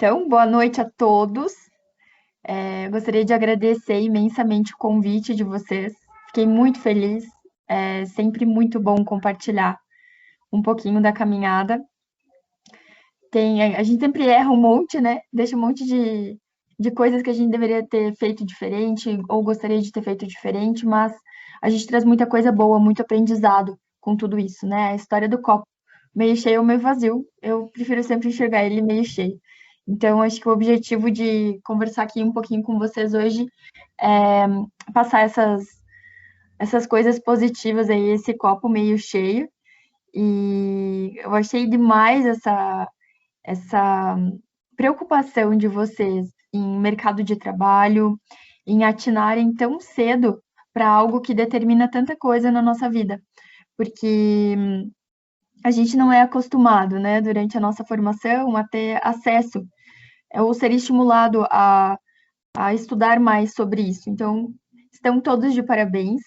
Então, boa noite a todos. Gostaria de agradecer imensamente o convite de vocês. Fiquei muito feliz. É sempre muito bom compartilhar um pouquinho da caminhada. A gente sempre erra um monte, né? Deixa um monte de coisas que a gente deveria ter feito diferente ou gostaria de ter feito diferente, mas a gente traz muita coisa boa, muito aprendizado com tudo isso, né? A história do copo meio cheio ou meio vazio. Eu prefiro sempre enxergar ele meio cheio. Então, acho que o objetivo de conversar aqui um pouquinho com vocês hoje é passar essas coisas positivas aí, esse copo meio cheio. E eu achei demais essa preocupação de vocês em mercado de trabalho, em atinarem tão cedo para algo que determina tanta coisa na nossa vida. Porque a gente não é acostumado, né, durante a nossa formação, a ter acesso ou ser estimulado a estudar mais sobre isso. Então, estão todos de parabéns.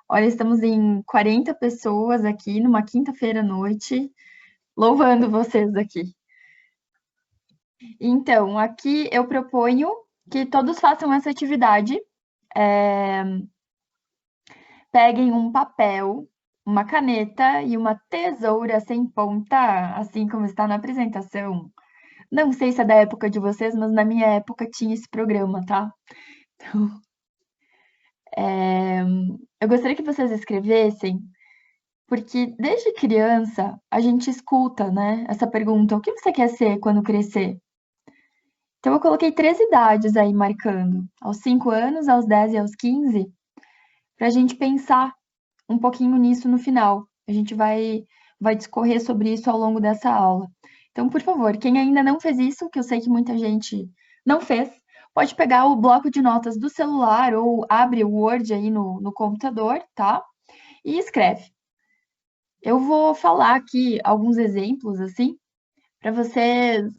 Olha, estamos em 40 pessoas aqui numa quinta-feira à noite, louvando vocês aqui. Então, aqui eu proponho que todos façam essa atividade. Peguem um papel, uma caneta e uma tesoura sem ponta, assim como está na apresentação. Não sei se é da época de vocês, mas na minha época tinha esse programa, tá? Então, eu gostaria que vocês escrevessem, porque desde criança a gente escuta, né, essa pergunta: o que você quer ser quando crescer? Então eu coloquei 3 idades aí marcando, aos 5 anos, aos 10 e aos 15, para a gente pensar um pouquinho nisso no final. A gente vai discorrer sobre isso ao longo dessa aula. Então, por favor, quem ainda não fez isso, que eu sei que muita gente não fez, pode pegar o bloco de notas do celular ou abre o Word aí no computador, tá? E escreve. Eu vou falar aqui alguns exemplos, assim, para vocês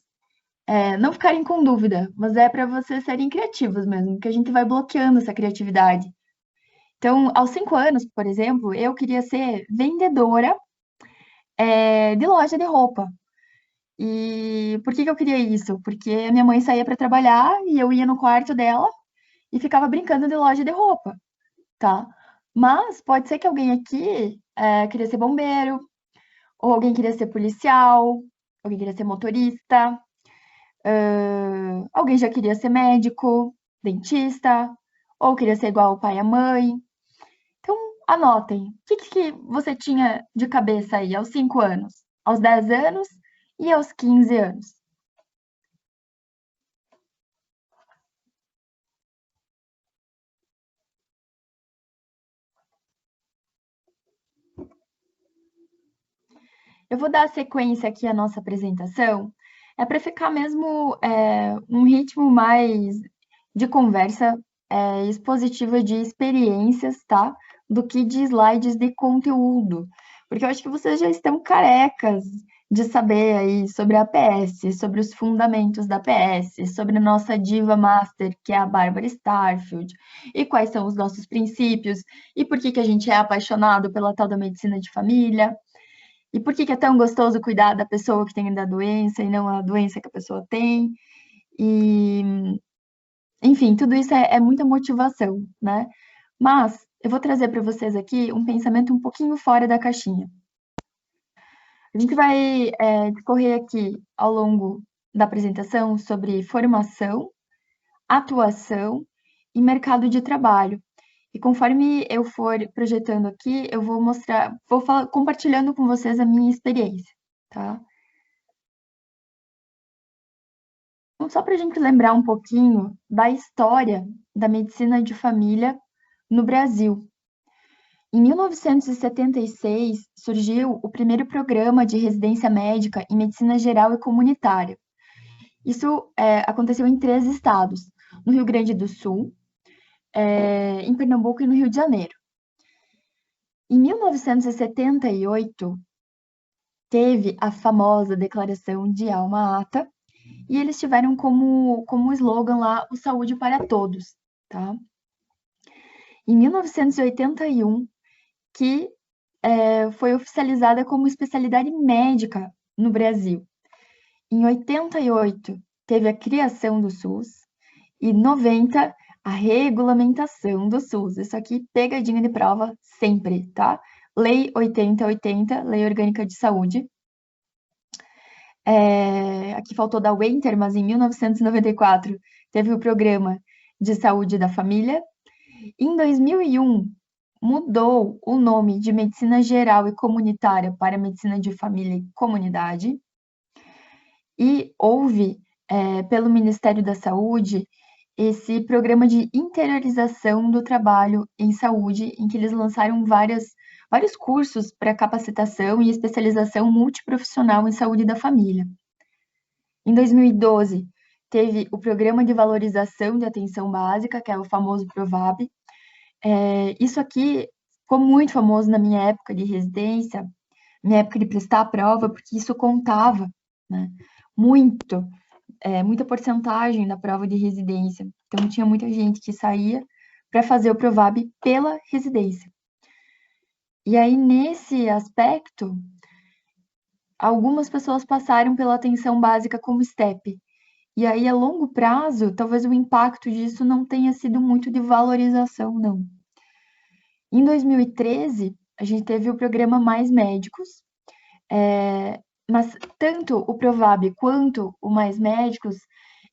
não ficarem com dúvida, mas é para vocês serem criativos mesmo, porque a gente vai bloqueando essa criatividade. Então, aos 5 anos, por exemplo, eu queria ser vendedora de loja de roupa. E por que que eu queria isso? Porque a minha mãe saía para trabalhar e eu ia no quarto dela e ficava brincando de loja de roupa, tá? Mas pode ser que alguém aqui queria ser bombeiro, ou alguém queria ser policial, alguém queria ser motorista, alguém já queria ser médico, dentista, ou queria ser igual o pai e a mãe. Então, anotem. O que que você tinha de cabeça aí aos 5 anos, aos 10 anos e aos 15 anos? Eu vou dar sequência aqui à nossa apresentação, é para ficar mesmo um ritmo mais de conversa expositiva de experiências, tá? Do que de slides de conteúdo. Porque eu acho que vocês já estão carecas de saber aí sobre a APS, sobre os fundamentos da APS, sobre a nossa diva master, que é a Bárbara Starfield, e quais são os nossos princípios, e por que que a gente é apaixonado pela tal da medicina de família. E por que que é tão gostoso cuidar da pessoa que tem da doença e não a doença que a pessoa tem? E, enfim, tudo isso é muita motivação, né? Mas eu vou trazer para vocês aqui um pensamento um pouquinho fora da caixinha. A gente vai discorrer aqui ao longo da apresentação sobre formação, atuação e mercado de trabalho. E conforme eu for projetando aqui, eu vou mostrar, compartilhando com vocês a minha experiência, tá? Então, só para a gente lembrar um pouquinho da história da medicina de família no Brasil. Em 1976, surgiu o primeiro programa de residência médica em medicina geral e comunitária. Isso aconteceu em 3 estados, no Rio Grande do Sul, em Pernambuco e no Rio de Janeiro. Em 1978, teve a famosa Declaração de Alma-Ata, e eles tiveram como slogan lá o Saúde para Todos, tá? Em 1981, que foi oficializada como especialidade médica no Brasil. Em 88, teve a criação do SUS e 90, a regulamentação do SUS. Isso aqui, pegadinha de prova sempre, tá? Lei 8080, Lei Orgânica de Saúde. Aqui faltou dar o enter, mas em 1994 teve o Programa de Saúde da Família. Em 2001, mudou o nome de Medicina Geral e Comunitária para Medicina de Família e Comunidade. E houve, pelo Ministério da Saúde, esse programa de interiorização do trabalho em saúde, em que eles lançaram vários cursos para capacitação e especialização multiprofissional em saúde da família. Em 2012, teve o Programa de Valorização de Atenção Básica, que é o famoso PROVAB. Isso aqui ficou muito famoso na minha época de residência, minha época de prestar a prova, porque isso contava, né, muito, muita porcentagem da prova de residência. Então, tinha muita gente que saía para fazer o PROVAB pela residência. E aí, nesse aspecto, algumas pessoas passaram pela atenção básica como STEP. E aí, a longo prazo, talvez o impacto disso não tenha sido muito de valorização, não. Em 2013, a gente teve o programa Mais Médicos, mas tanto o PROVAB quanto o Mais Médicos,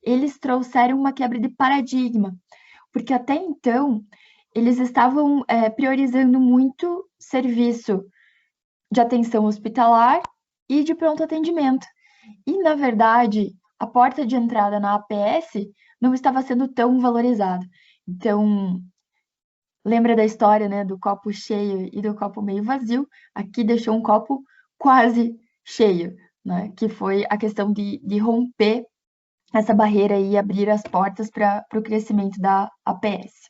eles trouxeram uma quebra de paradigma, porque até então eles estavam priorizando muito serviço de atenção hospitalar e de pronto atendimento. E, na verdade, a porta de entrada na APS não estava sendo tão valorizada. Então, lembra da história, né, do copo cheio e do copo meio vazio? Aqui deixou um copo quase cheio, né? Que foi a questão de romper essa barreira e abrir as portas para o crescimento da APS.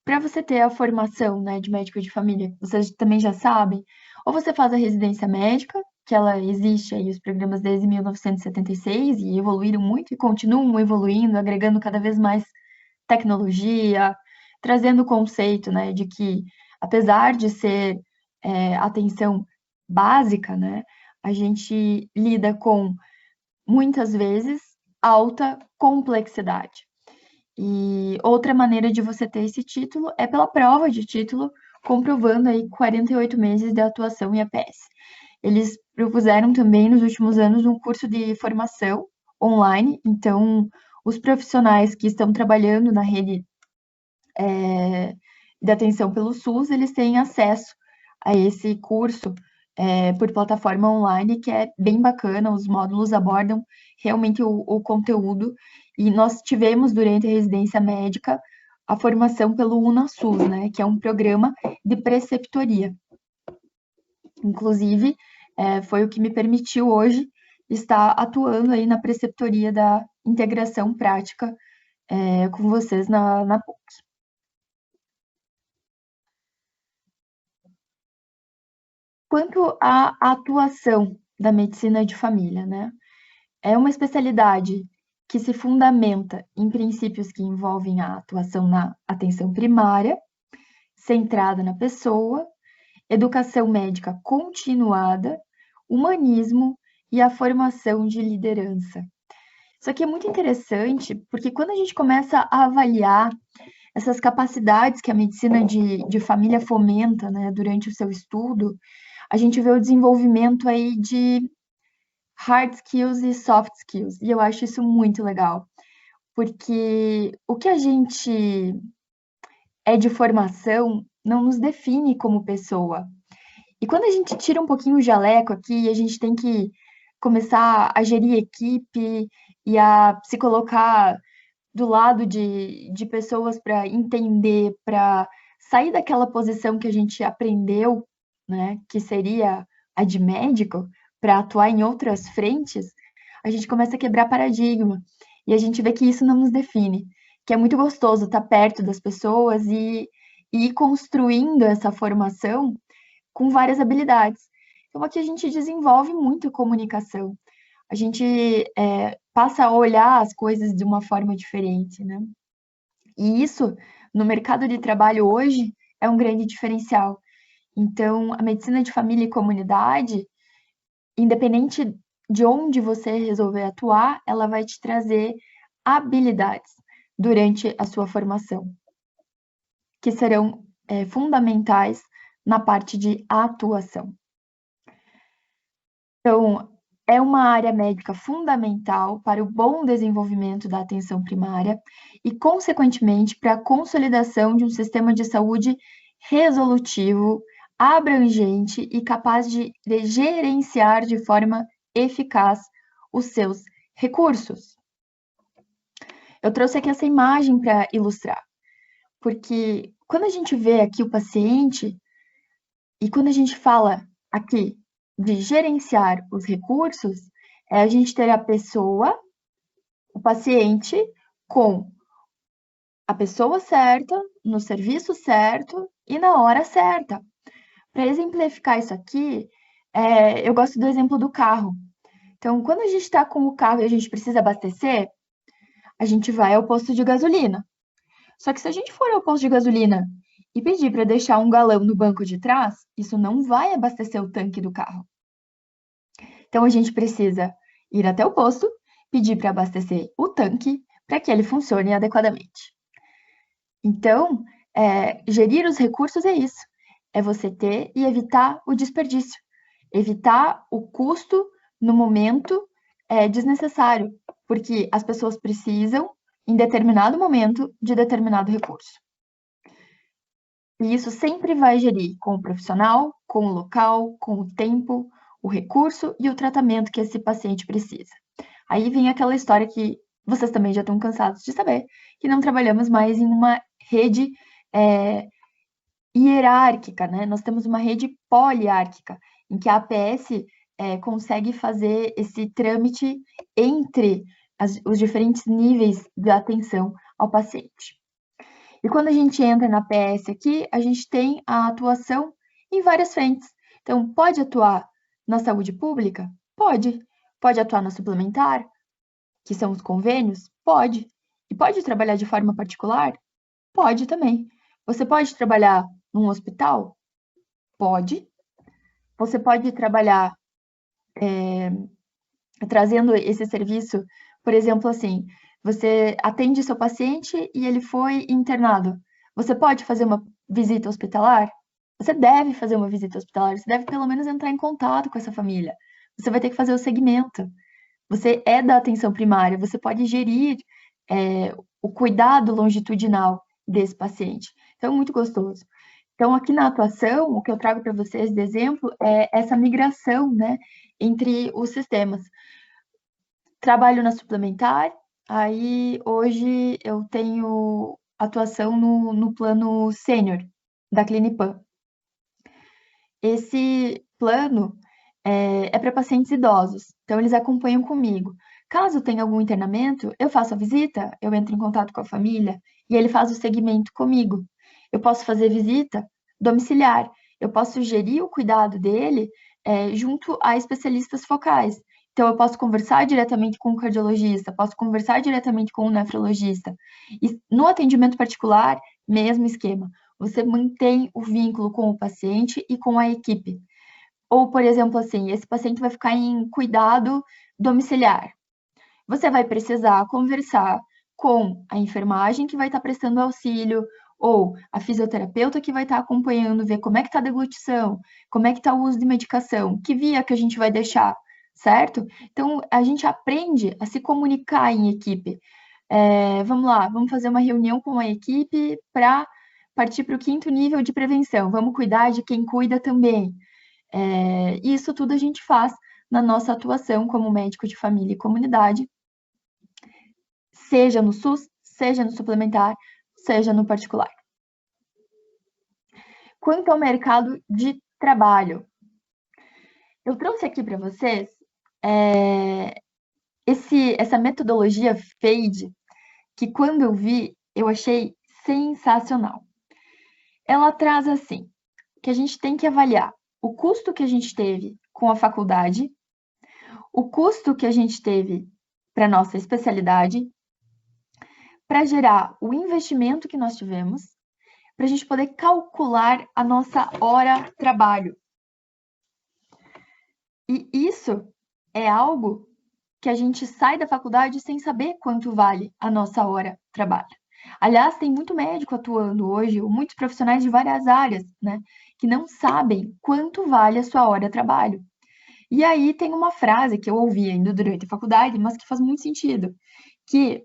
Para você ter a formação, né, de médico de família, vocês também já sabem, ou você faz a residência médica, que ela existe aí, os programas desde 1976 e evoluíram muito e continuam evoluindo, agregando cada vez mais tecnologia, trazendo o conceito, né, de que apesar de ser atenção básica, né, a gente lida com muitas vezes alta complexidade. E outra maneira de você ter esse título é pela prova de título, comprovando aí 48 meses de atuação em APS. Eles propuseram também nos últimos anos um curso de formação online, então os profissionais que estão trabalhando na rede de atenção pelo SUS, eles têm acesso a esse curso por plataforma online, que é bem bacana, os módulos abordam realmente o conteúdo, e nós tivemos durante a residência médica a formação pelo UnaSUS, né, que é um programa de preceptoria. Inclusive, foi o que me permitiu hoje estar atuando aí na preceptoria da integração prática com vocês na PUC. Quanto à atuação da medicina de família, né? É uma especialidade que se fundamenta em princípios que envolvem a atuação na atenção primária, centrada na pessoa, educação médica continuada, humanismo e a formação de liderança. Isso aqui é muito interessante, porque quando a gente começa a avaliar essas capacidades que a medicina de família fomenta, né, durante o seu estudo, a gente vê o desenvolvimento aí de hard skills e soft skills, e eu acho isso muito legal, porque o que a gente é de formação não nos define como pessoa. E quando a gente tira um pouquinho o jaleco aqui, a gente tem que começar a gerir equipe e a se colocar do lado de pessoas para entender, para sair daquela posição que a gente aprendeu, né, que seria a de médico, para atuar em outras frentes, a gente começa a quebrar paradigma. E a gente vê que isso não nos define, que é muito gostoso estar perto das pessoas e ir construindo essa formação com várias habilidades. Então, aqui a gente desenvolve muito comunicação. A gente passa a olhar as coisas de uma forma diferente, né? E isso, no mercado de trabalho hoje, é um grande diferencial. Então, a medicina de família e comunidade independente de onde você resolver atuar, ela vai te trazer habilidades durante a sua formação, que serão fundamentais na parte de atuação. Então, é uma área médica fundamental para o bom desenvolvimento da atenção primária e, consequentemente, para a consolidação de um sistema de saúde resolutivo, abrangente e capaz de gerenciar de forma eficaz os seus recursos. Eu trouxe aqui essa imagem para ilustrar, porque quando a gente vê aqui o paciente e quando a gente fala aqui de gerenciar os recursos, é a gente ter a pessoa, o paciente, com a pessoa certa, no serviço certo e na hora certa. Para exemplificar isso aqui, eu gosto do exemplo do carro. Então, quando a gente está com o carro e a gente precisa abastecer, a gente vai ao posto de gasolina. Só que se a gente for ao posto de gasolina e pedir para deixar um galão no banco de trás, isso não vai abastecer o tanque do carro. Então, a gente precisa ir até o posto, pedir para abastecer o tanque para que ele funcione adequadamente. Então, gerir os recursos é isso, é você ter e evitar o desperdício, evitar o custo no momento desnecessário, porque as pessoas precisam, em determinado momento, de determinado recurso. E isso sempre vai gerir com o profissional, com o local, com o tempo, o recurso e o tratamento que esse paciente precisa. Aí vem aquela história que vocês também já estão cansados de saber, que não trabalhamos mais em uma rede hierárquica, né? Nós temos uma rede poliárquica, em que a APS consegue fazer esse trâmite entre os diferentes níveis de atenção ao paciente. E quando a gente entra na APS aqui, a gente tem a atuação em várias frentes. Então, pode atuar na saúde pública? Pode. Pode atuar na suplementar, que são os convênios? Pode. E pode trabalhar de forma particular? Pode também. Você pode trabalhar num hospital? Pode. Você pode trabalhar trazendo esse serviço, por exemplo, assim, você atende seu paciente e ele foi internado. Você pode fazer uma visita hospitalar? Você deve fazer uma visita hospitalar, você deve pelo menos entrar em contato com essa família. Você vai ter que fazer o segmento. Você é da atenção primária, você pode gerir o cuidado longitudinal desse paciente. Então, é muito gostoso. Então, aqui na atuação, o que eu trago para vocês de exemplo é essa migração, né, entre os sistemas. Trabalho na suplementar, aí hoje eu tenho atuação no plano sênior da Clinipan. Esse plano é para pacientes idosos, então eles acompanham comigo. Caso tenha algum internamento, eu faço a visita, eu entro em contato com a família e ele faz o segmento comigo. Eu posso fazer visita domiciliar, eu posso gerir o cuidado dele junto a especialistas focais. Então, eu posso conversar diretamente com o cardiologista, posso conversar diretamente com o nefrologista. E no atendimento particular, mesmo esquema. Você mantém o vínculo com o paciente e com a equipe. Ou, por exemplo, assim, esse paciente vai ficar em cuidado domiciliar. Você vai precisar conversar com a enfermagem que vai estar prestando auxílio, ou a fisioterapeuta que vai estar acompanhando, ver como é que está a deglutição, como é que está o uso de medicação, que via que a gente vai deixar, certo? Então, a gente aprende a se comunicar em equipe. Vamos lá, vamos fazer uma reunião com a equipe para partir para o 5º nível de prevenção. Vamos cuidar de quem cuida também. Isso tudo a gente faz na nossa atuação como médico de família e comunidade, seja no SUS, seja no suplementar, seja no particular. Quanto ao mercado de trabalho, eu trouxe aqui para vocês essa metodologia FADE, que quando eu vi, eu achei sensacional. Ela traz assim, que a gente tem que avaliar o custo que a gente teve com a faculdade, o custo que a gente teve para nossa especialidade, para gerar o investimento que nós tivemos, para a gente poder calcular a nossa hora trabalho. E isso é algo que a gente sai da faculdade sem saber quanto vale a nossa hora de trabalho. Aliás, tem muito médico atuando hoje, ou muitos profissionais de várias áreas, né, que não sabem quanto vale a sua hora de trabalho. E aí tem uma frase que eu ouvi ainda durante a faculdade, mas que faz muito sentido, que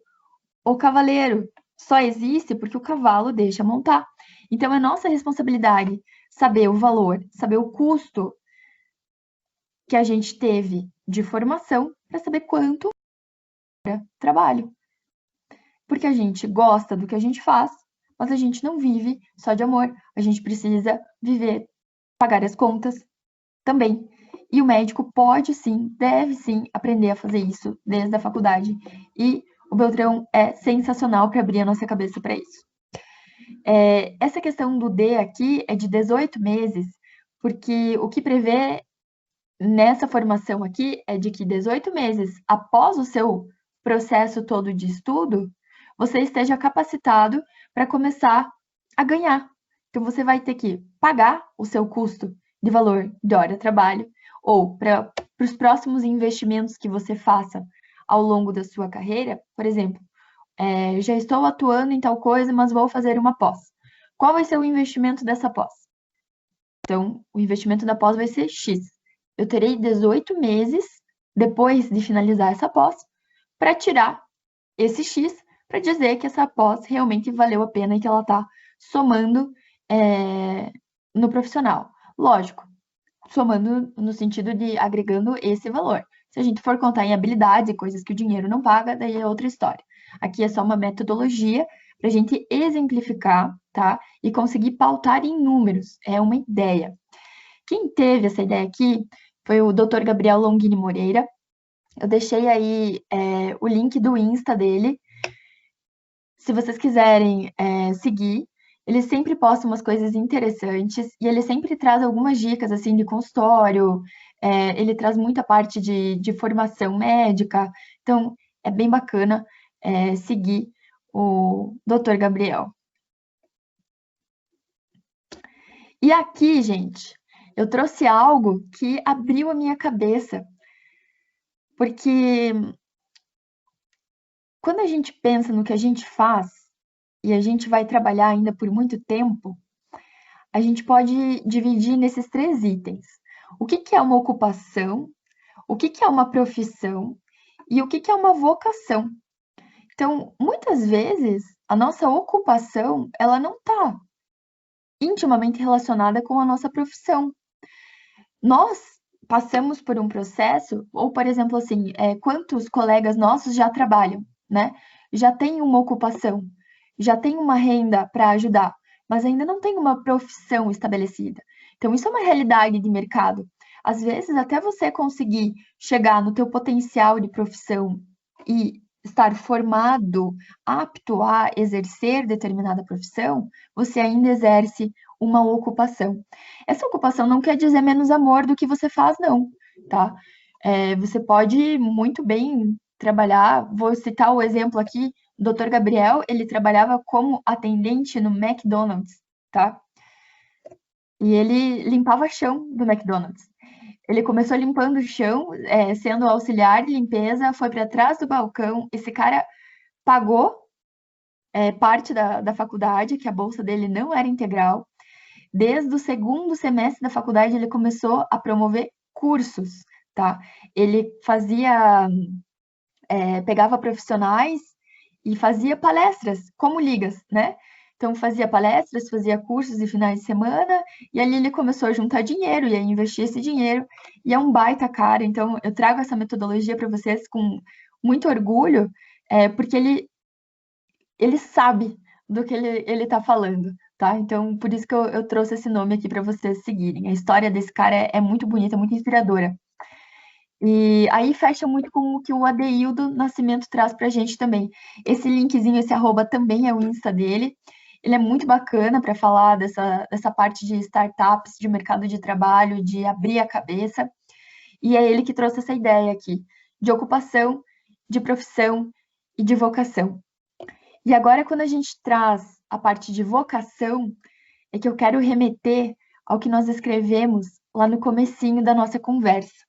o cavaleiro só existe porque o cavalo deixa montar. Então é nossa responsabilidade saber o valor, saber o custo que a gente teve de formação para saber quanto é trabalho. Porque a gente gosta do que a gente faz, mas a gente não vive só de amor. A gente precisa viver, pagar as contas também. E o médico pode sim, deve sim aprender a fazer isso desde a faculdade. E o Beltrão é sensacional para abrir a nossa cabeça para isso. Essa questão do D aqui é de 18 meses, porque o que prevê nessa formação aqui é de que 18 meses após o seu processo todo de estudo, você esteja capacitado para começar a ganhar. Então, você vai ter que pagar o seu custo de valor de hora de trabalho, ou para os próximos investimentos que você faça ao longo da sua carreira, por exemplo, já estou atuando em tal coisa, mas vou fazer uma pós. Qual vai ser o investimento dessa pós? Então, o investimento da pós vai ser X. Eu terei 18 meses depois de finalizar essa pós para tirar esse X para dizer que essa pós realmente valeu a pena e que ela está somando no profissional. Lógico, somando no sentido de agregando esse valor. Se a gente for contar em habilidades e coisas que o dinheiro não paga, daí é outra história. Aqui é só uma metodologia para a gente exemplificar, tá? E conseguir pautar em números. É uma ideia. Quem teve essa ideia aqui foi o Dr. Gabriel Longini Moreira. Eu deixei aí o link do Insta dele. Se vocês quiserem seguir, ele sempre posta umas coisas interessantes e ele sempre traz algumas dicas assim de consultório. Ele traz muita parte de formação médica. Então, é bem bacana seguir o Dr. Gabriel. E aqui, gente, eu trouxe algo que abriu a minha cabeça, porque quando a gente pensa no que a gente faz e a gente vai trabalhar ainda por muito tempo, a gente pode dividir nesses 3 itens. O que que é uma ocupação, o que que é uma profissão e o que que é uma vocação. Então, muitas vezes, a nossa ocupação, ela não está intimamente relacionada com a nossa profissão. Nós passamos por um processo, ou por exemplo, assim, quantos colegas nossos já trabalham, né? Já tem uma ocupação, já tem uma renda para ajudar, mas ainda não tem uma profissão estabelecida. Então, isso é uma realidade de mercado. Às vezes, até você conseguir chegar no teu potencial de profissão e estar formado, apto a exercer determinada profissão, você ainda exerce uma ocupação. Essa ocupação não quer dizer menos amor do que você faz, não, tá? Você pode muito bem trabalhar, vou citar o exemplo aqui, o Dr. Gabriel, ele trabalhava como atendente no McDonald's, tá? E ele limpava chão do McDonald's. Ele começou limpando o chão, sendo auxiliar de limpeza, foi para trás do balcão. Esse cara pagou parte da faculdade, que a bolsa dele não era integral. Desde o segundo semestre da faculdade, ele começou a promover cursos, tá? Ele pegava profissionais e fazia palestras, como ligas, né? Então, fazia palestras, fazia cursos de finais de semana, e ali ele começou a juntar dinheiro e a investir esse dinheiro, e é um baita cara. Então, eu trago essa metodologia para vocês com muito orgulho, porque ele sabe do que ele está falando, tá? Então, por isso que eu trouxe esse nome aqui para vocês seguirem. A história desse cara é muito bonita, muito inspiradora. E aí fecha muito com o que o Adeildo Nascimento traz para a gente também. Esse linkzinho, esse arroba também é o Insta dele. Ele é muito bacana para falar dessa parte de startups, de mercado de trabalho, de abrir a cabeça. E é ele que trouxe essa ideia aqui, de ocupação, de profissão e de vocação. E agora, quando a gente traz a parte de vocação, é que eu quero remeter ao que nós escrevemos lá no comecinho da nossa conversa.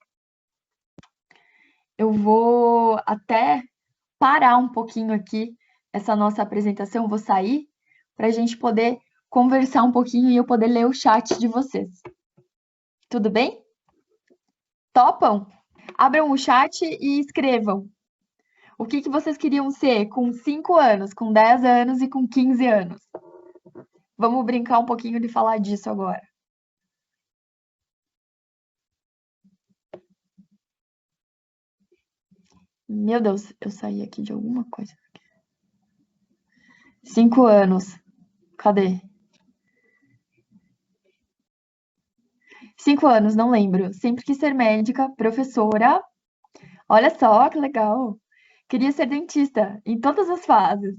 eu vou até parar um pouquinho aqui essa nossa apresentação, vou sair para a gente poder conversar um pouquinho e eu poder ler o chat de vocês. Tudo bem? Topam? Abram o chat e escrevam. O que vocês queriam ser com 5 anos, com 10 anos e com 15 anos? Vamos brincar um pouquinho de falar disso agora. Meu Deus, eu saí aqui de alguma coisa. 5 anos. Cadê? 5 anos, não lembro. Sempre quis ser médica, professora. Olha só que legal. Queria ser dentista em todas as fases.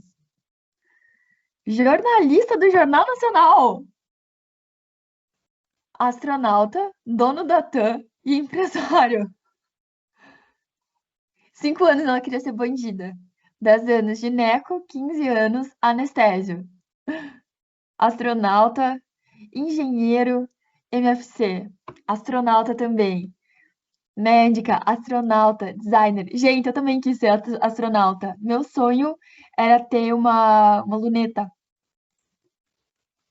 Jornalista do Jornal Nacional. Astronauta, dono da TAM e empresário. 5 anos ela queria ser bandida. 10 anos gineco, 15 anos anestésio. Astronauta, engenheiro, MFC. Astronauta também. Médica, astronauta, designer. Gente, eu também quis ser astronauta. Meu sonho era ter uma luneta.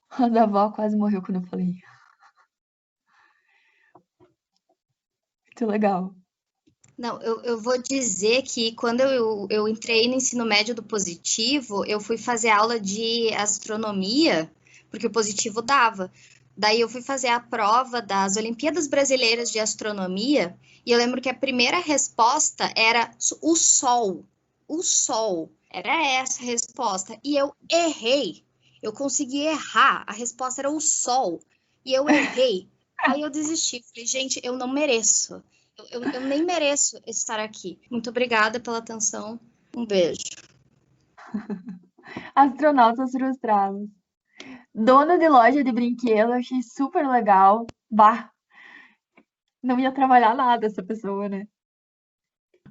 A da avó quase morreu quando eu falei. Muito legal. Não, eu vou dizer que quando eu entrei no ensino médio do positivo, eu fui fazer aula de astronomia, porque o positivo dava. Daí eu fui fazer a prova das Olimpíadas Brasileiras de Astronomia, e eu lembro que a primeira resposta era o Sol. O Sol. Era essa a resposta. E eu errei. Eu consegui errar. A resposta era o Sol. E eu errei. Aí eu desisti. Falei, gente, eu não mereço. Eu nem mereço estar aqui. Muito obrigada pela atenção. Um beijo. Astronautas frustrados. Dona de loja de brinquedo, achei super legal. Bah, não ia trabalhar nada essa pessoa, né?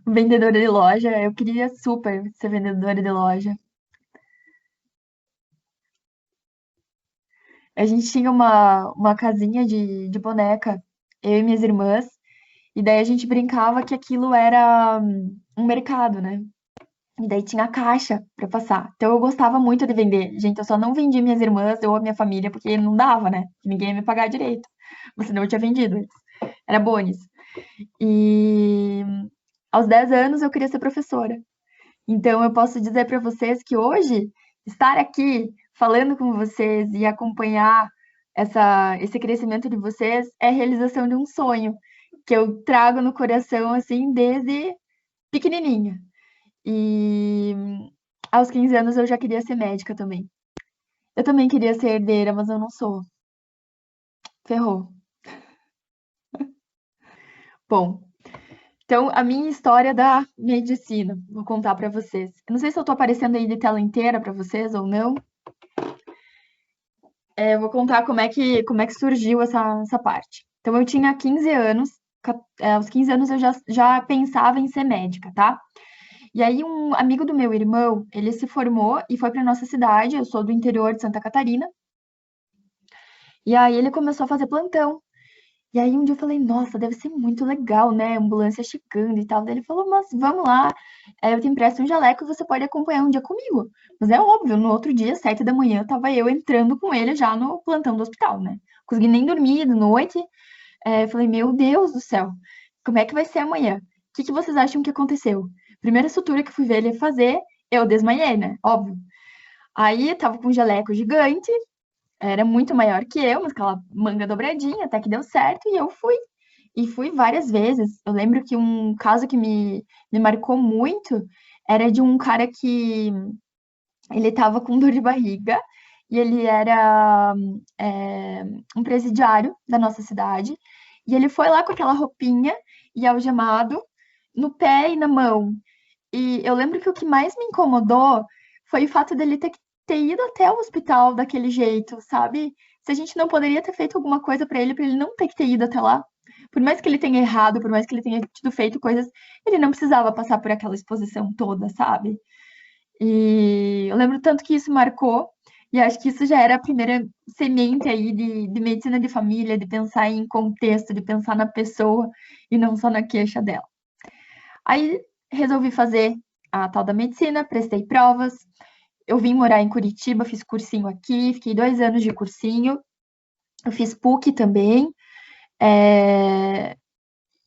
Vendedora de loja, eu queria super ser vendedora de loja. A gente tinha uma casinha de boneca, eu e minhas irmãs, e daí a gente brincava que aquilo era um mercado, né? E daí tinha caixa para passar. Então eu gostava muito de vender. Gente, eu só não vendi minhas irmãs ou a minha família porque não dava, né? Ninguém ia me pagar direito. Mas senão eu tinha vendido eles. Era bônus. E aos 10 anos eu queria ser professora. Então eu posso dizer para vocês que hoje estar aqui falando com vocês e acompanhar esse crescimento de vocês é a realização de um sonho que eu trago no coração assim desde pequenininha. E aos 15 anos eu já queria ser médica também. Eu também queria ser herdeira, mas eu não sou. Ferrou. Bom, então a minha história da medicina, vou contar para vocês. Eu não sei se eu tô aparecendo aí de tela inteira para vocês ou não. Eu vou contar como é que surgiu essa parte. Então eu tinha 15 anos, aos 15 anos eu já pensava em ser médica, tá? E aí um amigo do meu irmão, ele se formou e foi para nossa cidade, eu sou do interior de Santa Catarina. E aí ele começou a fazer plantão. E aí um dia eu falei, nossa, deve ser muito legal, né? Ambulância chegando e tal. Daí ele falou, mas vamos lá, eu te empresto um jaleco e você pode acompanhar um dia comigo. Mas é óbvio, no outro dia, 7 da manhã, tava eu entrando com ele já no plantão do hospital, né? Consegui nem dormir de noite. Eu falei, meu Deus do céu, como é que vai ser amanhã? O que vocês acham que aconteceu? Primeira sutura que fui ver ele fazer, eu desmaiei, né? Óbvio. Aí tava com um jaleco gigante, era muito maior que eu, mas aquela manga dobradinha, até que deu certo, e eu fui. E fui várias vezes. Eu lembro que um caso que me marcou muito era de um cara que ele tava com dor de barriga e ele era um presidiário da nossa cidade. E ele foi lá com aquela roupinha e algemado no pé e na mão. E eu lembro que o que mais me incomodou foi o fato dele ter ido até o hospital daquele jeito, sabe? Se a gente não poderia ter feito alguma coisa para ele não ter que ter ido até lá. Por mais que ele tenha errado, por mais que ele tenha tido feito coisas, ele não precisava passar por aquela exposição toda, sabe? E eu lembro tanto que isso marcou, e acho que isso já era a primeira semente aí de medicina de família, de pensar em contexto, de pensar na pessoa e não só na queixa dela. Aí resolvi fazer a tal da medicina, prestei provas. Eu vim morar em Curitiba, fiz cursinho aqui, fiquei 2 anos de cursinho. Eu fiz PUC também.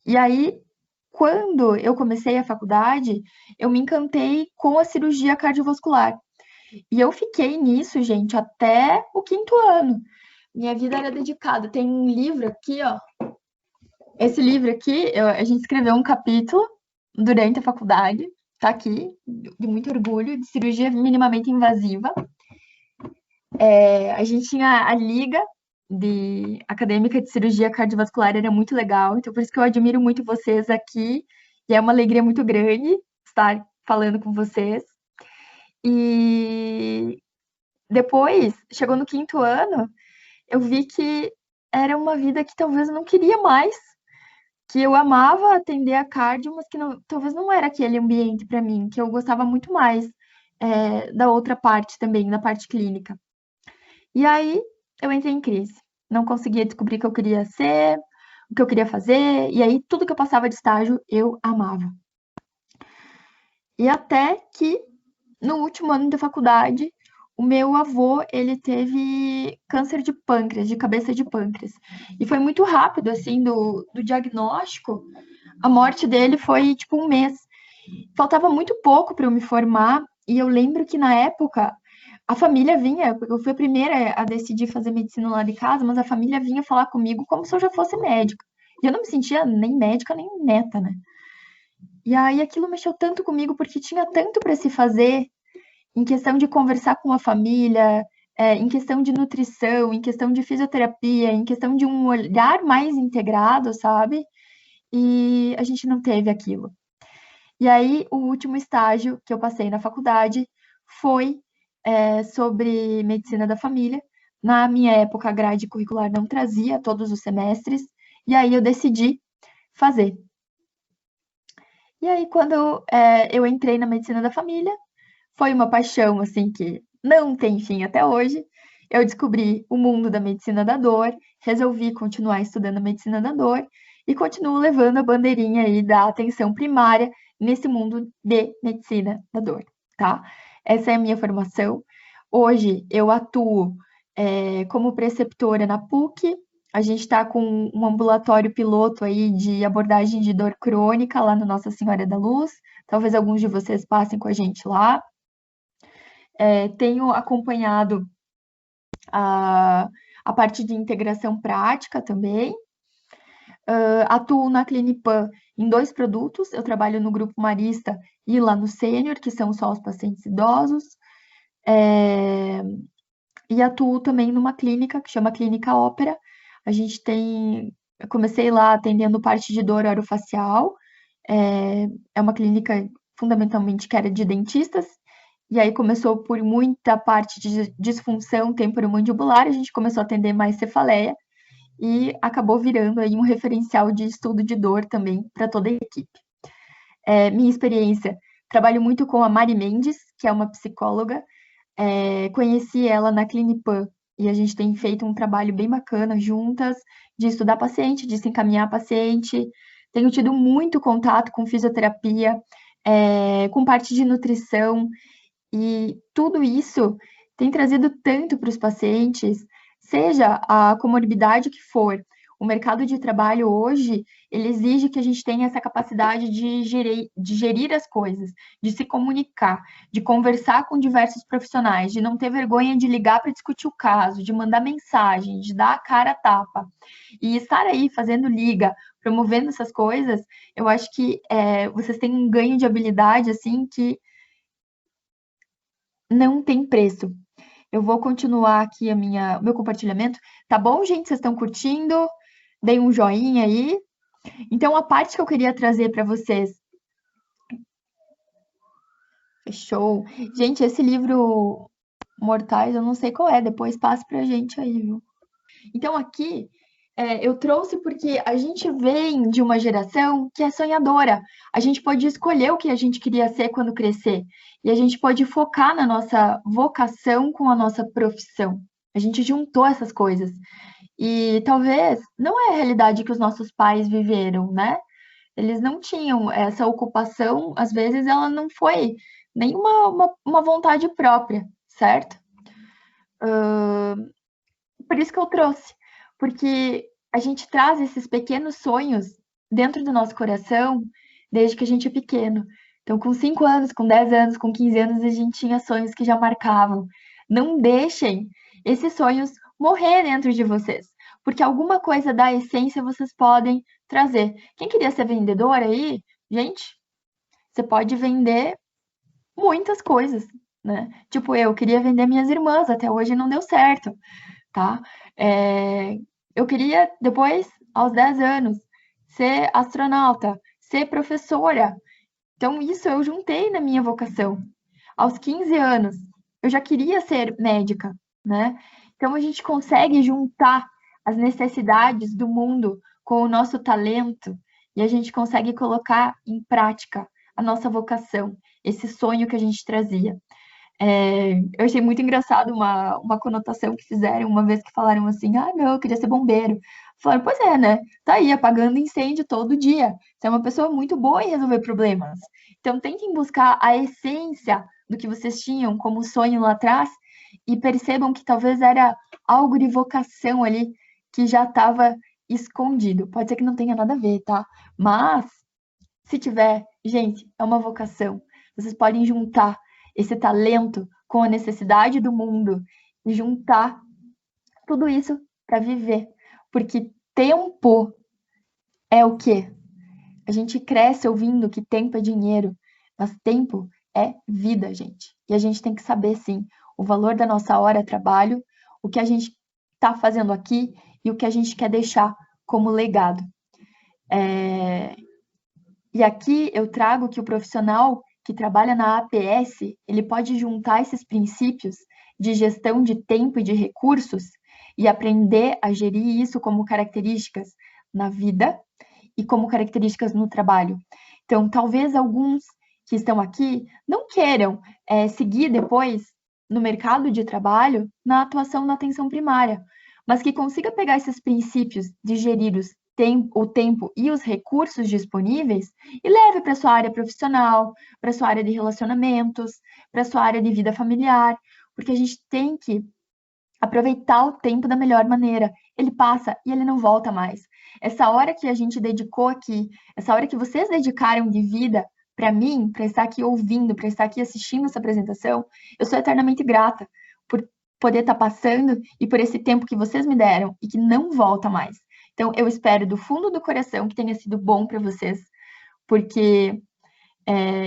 E aí, quando eu comecei a faculdade, eu me encantei com a cirurgia cardiovascular. E eu fiquei nisso, gente, até o 5º ano. Minha vida era dedicada. Tem um livro aqui, ó. Esse livro aqui, a gente escreveu um capítulo durante a faculdade, tá aqui, de muito orgulho, de cirurgia minimamente invasiva. A gente tinha a liga acadêmica de cirurgia cardiovascular, era muito legal, então por isso que eu admiro muito vocês aqui, e é uma alegria muito grande estar falando com vocês. E depois, chegou no 5º ano, eu vi que era uma vida que talvez eu não queria mais, que eu amava atender a cardio, mas que talvez não era aquele ambiente para mim, que eu gostava muito mais da outra parte também, da parte clínica. E aí eu entrei em crise. Não conseguia descobrir o que eu queria ser, o que eu queria fazer, e aí tudo que eu passava de estágio eu amava. E até que no último ano da faculdade, o meu avô, ele teve câncer de pâncreas, de cabeça de pâncreas. E foi muito rápido, assim, do diagnóstico. A morte dele foi, tipo, um mês. Faltava muito pouco para eu me formar. E eu lembro que, na época, a família vinha, eu fui a primeira a decidir fazer medicina lá de casa, mas a família vinha falar comigo como se eu já fosse médica. E eu não me sentia nem médica, nem neta, né? E aí aquilo mexeu tanto comigo, porque tinha tanto para se fazer, em questão de conversar com a família, em questão de nutrição, em questão de fisioterapia, em questão de um olhar mais integrado, sabe? E a gente não teve aquilo. E aí, o último estágio que eu passei na faculdade foi sobre medicina da família. Na minha época, a grade curricular não trazia todos os semestres, e aí eu decidi fazer. E aí, quando eu entrei na medicina da família, foi uma paixão, assim, que não tem fim até hoje. Eu descobri o mundo da medicina da dor, resolvi continuar estudando medicina da dor e continuo levando a bandeirinha aí da atenção primária nesse mundo de medicina da dor, tá? Essa é a minha formação. Hoje eu atuo como preceptora na PUC. A gente está com um ambulatório piloto aí de abordagem de dor crônica lá no Nossa Senhora da Luz. Talvez alguns de vocês passem com a gente lá. Tenho acompanhado a parte de integração prática também. Atuo na Clinipan em 2 produtos. Eu trabalho no grupo Marista e lá no Sênior, que são só os pacientes idosos. E atuo também numa clínica que chama Clínica Ópera. Eu comecei lá atendendo parte de dor orofacial. É uma clínica fundamentalmente que era de dentistas. E aí começou por muita parte de disfunção temporomandibular, a gente começou a atender mais cefaleia e acabou virando aí um referencial de estudo de dor também para toda a equipe. Minha experiência, trabalho muito com a Mari Mendes, que é uma psicóloga, conheci ela na Clinipan e a gente tem feito um trabalho bem bacana juntas, de estudar paciente, de se encaminhar paciente. Tenho tido muito contato com fisioterapia, com parte de nutrição, e tudo isso tem trazido tanto para os pacientes, seja a comorbidade que for. O mercado de trabalho hoje, ele exige que a gente tenha essa capacidade de gerir as coisas, de se comunicar, de conversar com diversos profissionais, de não ter vergonha de ligar para discutir o caso, de mandar mensagem, de dar a cara a tapa. E estar aí fazendo liga, promovendo essas coisas, eu acho que vocês têm um ganho de habilidade, assim, que não tem preço. Eu vou continuar aqui o meu compartilhamento. Tá bom, gente? Vocês estão curtindo? Deem um joinha aí. Então, a parte que eu queria trazer para vocês. Fechou. Gente, esse livro Mortais, eu não sei qual é. Depois passe pra gente aí, viu? Então, aqui eu trouxe porque a gente vem de uma geração que é sonhadora. A gente pode escolher o que a gente queria ser quando crescer. E a gente pode focar na nossa vocação com a nossa profissão. A gente juntou essas coisas. E talvez não é a realidade que os nossos pais viveram, né? Eles não tinham essa ocupação, às vezes ela não foi nenhuma uma vontade própria, certo? Por isso que eu trouxe, porque a gente traz esses pequenos sonhos dentro do nosso coração desde que a gente é pequeno. Então, com 5 anos, com 10 anos, com 15 anos, a gente tinha sonhos que já marcavam. Não deixem esses sonhos morrer dentro de vocês, porque alguma coisa da essência vocês podem trazer. Quem queria ser vendedor aí, gente, você pode vender muitas coisas, né? Tipo, eu queria vender minhas irmãs, até hoje não deu certo, tá? Eu queria, depois, aos 10 anos, ser astronauta, ser professora. Então, isso eu juntei na minha vocação. Aos 15 anos, eu já queria ser médica, né? Então, a gente consegue juntar as necessidades do mundo com o nosso talento e a gente consegue colocar em prática a nossa vocação, esse sonho que a gente trazia. Eu achei muito engraçado uma conotação que fizeram uma vez que falaram assim: ah, não, eu queria ser bombeiro. Falaram, pois é, né? Tá aí apagando incêndio todo dia. Você é uma pessoa muito boa em resolver problemas. Então, tentem buscar a essência do que vocês tinham como sonho lá atrás e percebam que talvez era algo de vocação ali que já estava escondido. Pode ser que não tenha nada a ver, tá? Mas, se tiver, gente, é uma vocação. Vocês podem juntar esse talento com a necessidade do mundo e juntar tudo isso para viver. Porque tempo é o quê? A gente cresce ouvindo que tempo é dinheiro, mas tempo é vida, gente. E a gente tem que saber, sim, o valor da nossa hora de trabalho, o que a gente está fazendo aqui e o que a gente quer deixar como legado. E aqui eu trago que o profissional que trabalha na APS, ele pode juntar esses princípios de gestão de tempo e de recursos e aprender a gerir isso como características na vida e como características no trabalho. Então, talvez alguns que estão aqui não queiram seguir depois no mercado de trabalho na atuação na atenção primária, mas que consiga pegar esses princípios de gerir o tempo e os recursos disponíveis e leve para sua área profissional, para sua área de relacionamentos, para sua área de vida familiar, porque a gente tem que aproveitar o tempo da melhor maneira. Ele passa e ele não volta mais. Essa hora que a gente dedicou aqui, essa hora que vocês dedicaram de vida para mim, para estar aqui ouvindo, para estar aqui assistindo essa apresentação, eu sou eternamente grata por poder estar passando e por esse tempo que vocês me deram e que não volta mais. Então, eu espero do fundo do coração que tenha sido bom para vocês, porque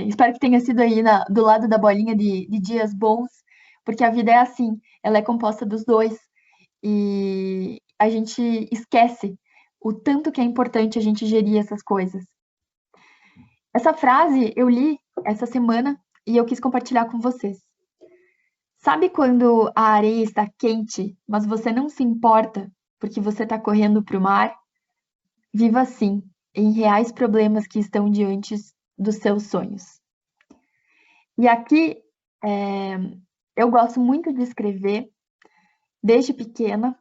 espero que tenha sido aí do lado da bolinha de dias bons, porque a vida é assim, ela é composta dos dois, e a gente esquece o tanto que é importante a gente gerir essas coisas. Essa frase eu li essa semana e eu quis compartilhar com vocês. Sabe quando a areia está quente, mas você não se importa porque você está correndo para o mar? Viva assim, em reais problemas que estão diante dos seus sonhos. E aqui eu gosto muito de escrever desde pequena.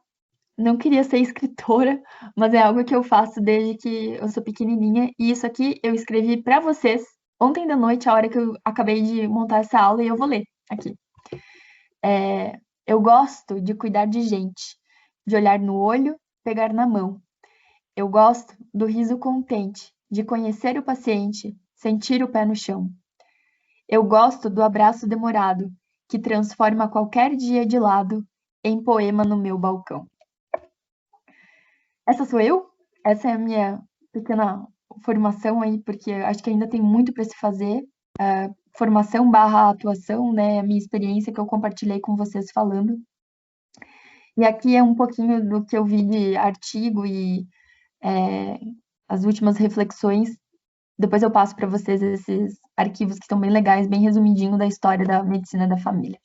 Não queria ser escritora, mas é algo que eu faço desde que eu sou pequenininha. E isso aqui eu escrevi para vocês ontem da noite, a hora que eu acabei de montar essa aula, e eu vou ler aqui. Eu gosto de cuidar de gente, de olhar no olho, pegar na mão. Eu gosto do riso contente, de conhecer o paciente, sentir o pé no chão. Eu gosto do abraço demorado, que transforma qualquer dia de lado em poema no meu balcão. Essa sou eu, essa é a minha pequena formação aí, porque acho que ainda tem muito para se fazer. Formação barra atuação, né? A minha experiência que eu compartilhei com vocês falando. E aqui é um pouquinho do que eu vi de artigo e as últimas reflexões. Depois eu passo para vocês esses arquivos que estão bem legais, bem resumidinho da história da medicina da família.